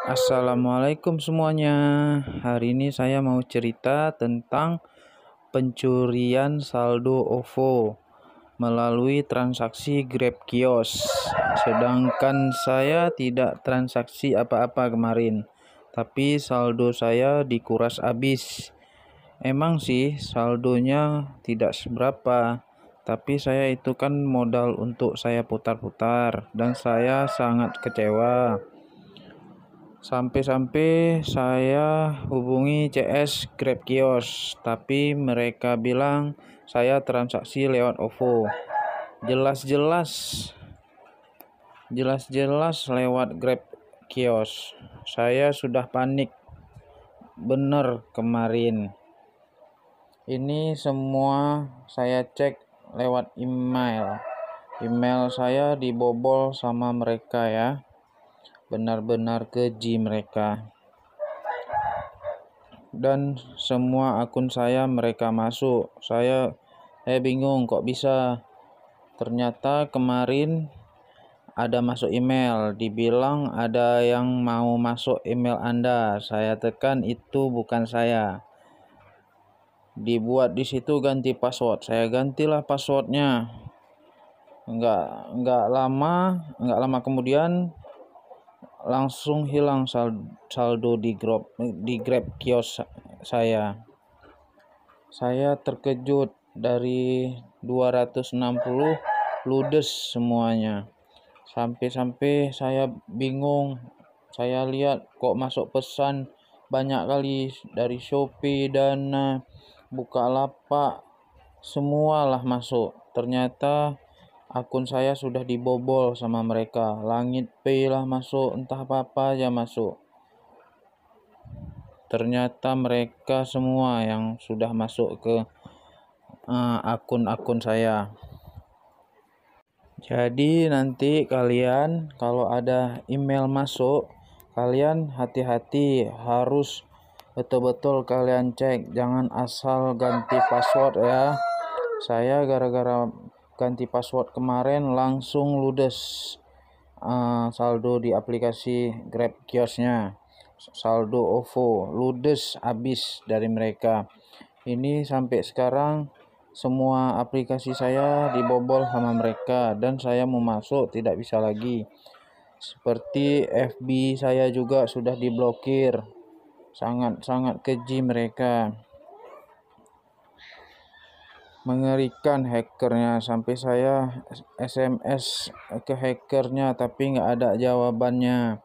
Assalamualaikum semuanya. Hari ini saya mau cerita tentang pencurian saldo OVO melalui transaksi Grab Kios. Sedangkan saya tidak transaksi apa-apa kemarin, tapi saldo saya dikuras habis. Emang sih saldonya tidak seberapa, tapi saya itu kan modal untuk saya putar-putar dan saya sangat kecewa. Sampai-sampai saya hubungi CS Grab Kios, tapi mereka bilang saya transaksi lewat OVO. Jelas-jelas, jelas-jelas lewat Grab Kios. Saya sudah panik bener kemarin. Ini semua saya cek lewat email. Email saya dibobol sama mereka ya. Benar-benar keji mereka. Dan semua akun saya mereka masuk. Saya bingung kok bisa. Ternyata kemarin ada masuk email, dibilang ada yang mau masuk email Anda. Saya tekan itu bukan saya. Dibuat di situ ganti password. Saya gantilah passwordnya. Enggak lama kemudian langsung hilang saldo di Grab Kios saya. Saya terkejut, dari 260 ludes semuanya. Sampai saya bingung. Saya lihat kok masuk pesan banyak kali dari Shopee, Dana, Bukalapak, semualah masuk. Ternyata akun saya sudah dibobol sama mereka. Langit Pay lah masuk, entah apa aja masuk. Ternyata mereka semua yang sudah masuk ke akun-akun saya. Jadi nanti kalian kalau ada email masuk, kalian hati-hati, harus betul-betul kalian cek, jangan asal ganti password ya. Saya gara-gara ganti password kemarin langsung ludes saldo di aplikasi Grab Kiosnya. Saldo OVO ludes habis dari mereka. Ini sampai sekarang semua aplikasi saya dibobol sama mereka dan saya mau masuk tidak bisa lagi. Seperti FB saya juga sudah diblokir. Sangat-sangat keji mereka. Mengerikan hackernya, sampai saya SMS ke hackernya tapi nggak ada jawabannya.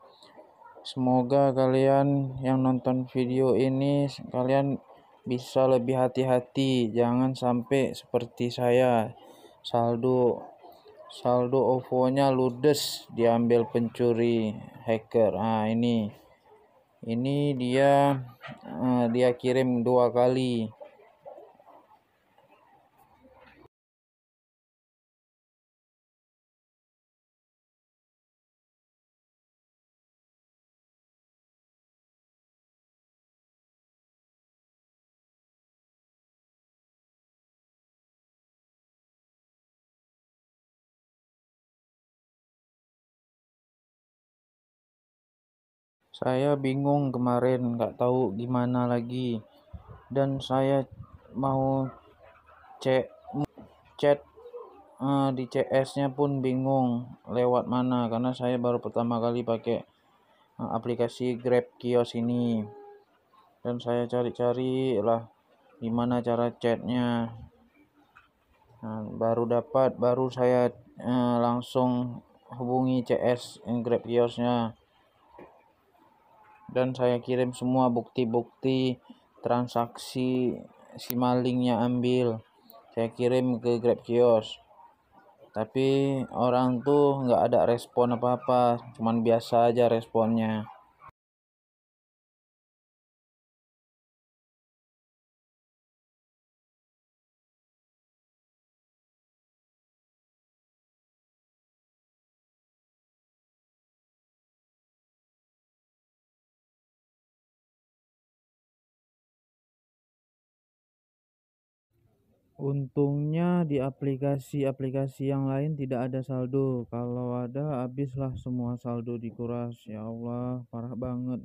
Semoga kalian yang nonton video ini kalian bisa lebih hati-hati, jangan sampai seperti saya saldo OVO-nya ludes diambil pencuri hacker. Ini dia kirim 2 kali. Saya bingung kemarin, nggak tahu gimana lagi, dan saya mau chat di CS-nya pun bingung lewat mana, karena saya baru pertama kali pakai aplikasi Grab Kios ini, dan saya cari-cari lah gimana cara chatnya. Baru saya langsung hubungi CS Grab Kiosnya, dan saya kirim semua bukti-bukti transaksi si malingnya ambil. Saya kirim ke Grab Kios, tapi orang tuh nggak ada respon apa-apa, cuman biasa aja responnya. Untungnya di aplikasi-aplikasi yang lain tidak ada saldo. Kalau ada, habislah semua saldo dikuras. Ya Allah, parah banget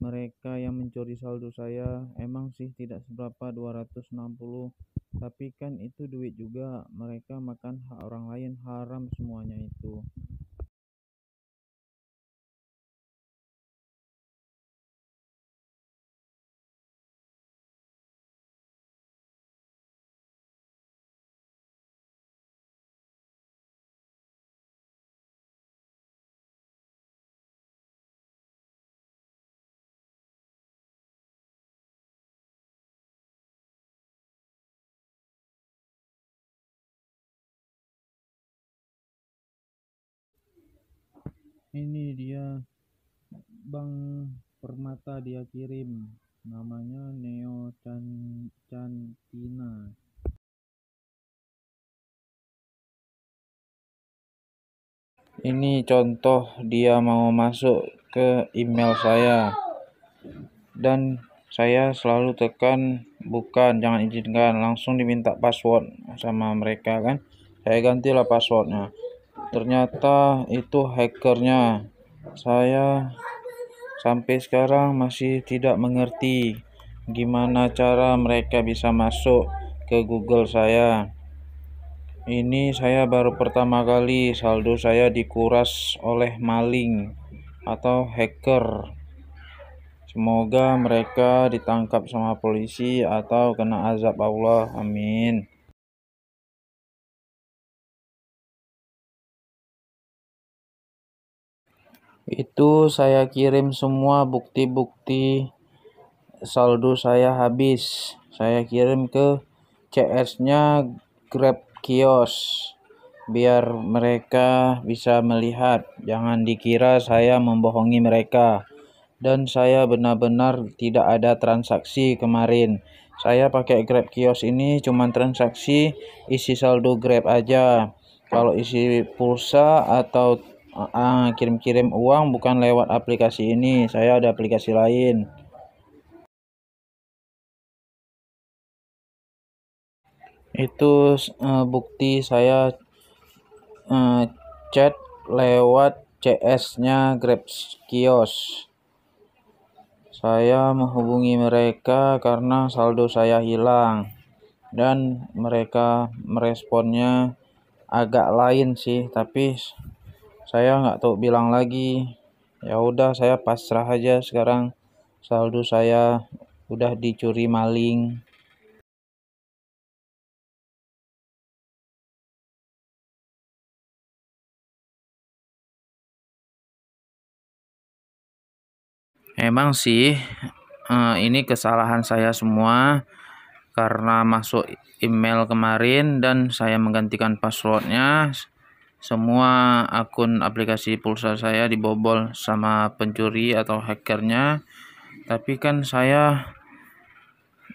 mereka yang mencuri saldo saya. Emang sih tidak seberapa 260, tapi kan itu duit juga. Mereka makan hak orang lain, haram semuanya itu. Ini dia Bank Permata, dia kirim namanya Neo Cantina. Ini contoh dia mau masuk ke email saya, dan saya selalu tekan bukan, jangan izinkan, langsung diminta password sama mereka kan. Saya gantilah passwordnya. Ternyata itu hackernya. Saya sampai sekarang masih tidak mengerti gimana cara mereka bisa masuk ke Google saya. Ini saya baru pertama kali saldo saya dikuras oleh maling atau hacker. Semoga mereka ditangkap sama polisi atau kena azab Allah. Amin. Itu saya kirim semua bukti-bukti saldo saya habis. Saya kirim ke CS-nya Grab Kios biar mereka bisa melihat. Jangan dikira saya membohongi mereka. Dan saya benar-benar tidak ada transaksi kemarin. Saya pakai Grab Kios ini cuma transaksi isi saldo Grab aja. Kalau isi pulsa atau kirim-kirim uang bukan lewat aplikasi ini. Saya ada aplikasi lain. Itu bukti saya chat lewat CS-nya Grab Kios. Saya menghubungi mereka karena saldo saya hilang, dan mereka meresponnya agak lain sih, tapi saya nggak tahu bilang lagi. Ya udah, saya pasrah aja sekarang. Saldo saya udah dicuri maling. Emang sih ini kesalahan saya semua karena masuk email kemarin dan saya menggantikan passwordnya. Semua akun aplikasi pulsa saya dibobol sama pencuri atau hackernya. Tapi kan saya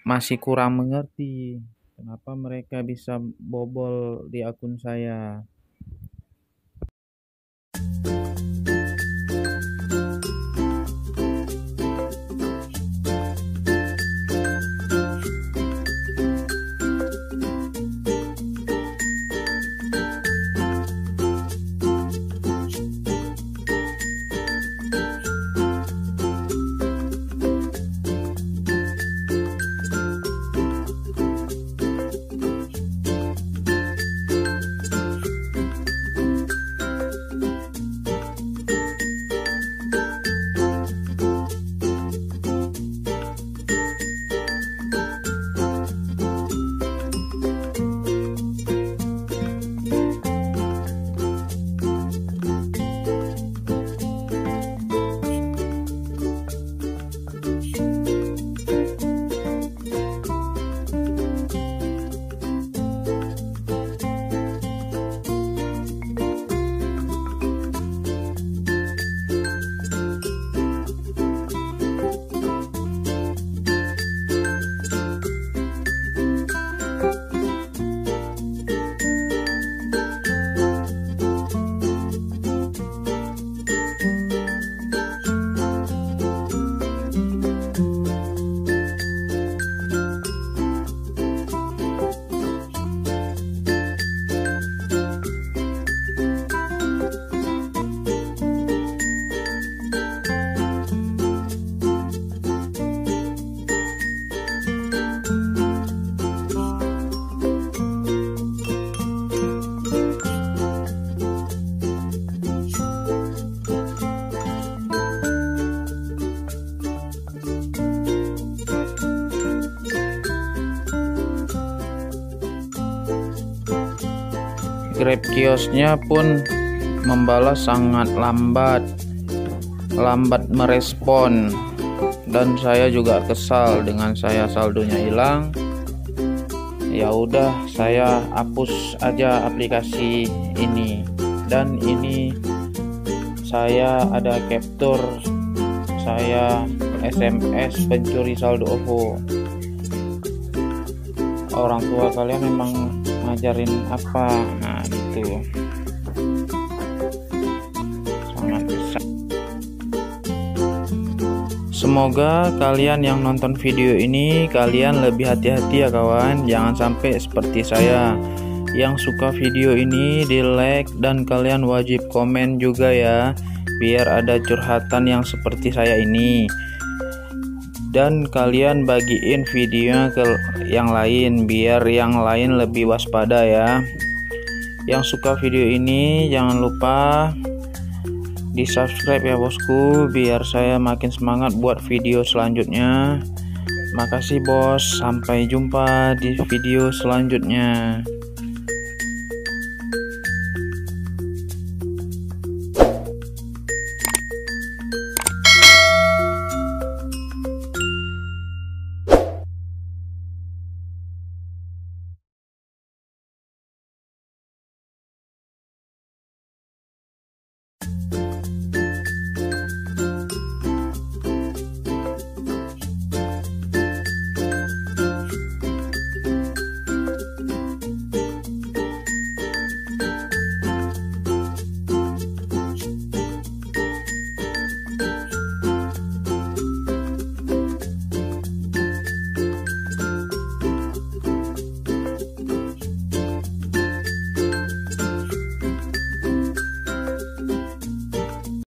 masih kurang mengerti kenapa mereka bisa bobol di akun saya. Grab kiosnya pun membalas sangat lambat merespon, dan saya juga kesal dengan saldonya hilang. Ya udah, saya hapus aja aplikasi ini. Dan ini saya ada capture saya SMS pencuri saldo OVO. Orang tua kalian memang ngajarin apa? Nah gitu, sangat besar. Semoga kalian yang nonton video ini kalian lebih hati-hati ya kawan. Jangan sampai seperti saya. Yang suka video ini di like, dan kalian wajib komen juga ya, biar ada curhatan yang seperti saya ini. Dan kalian bagiin videonya ke yang lain biar yang lain lebih waspada ya. Yang suka video ini jangan lupa di subscribe ya bosku, biar saya makin semangat buat video selanjutnya. Makasih bos, sampai jumpa di video selanjutnya.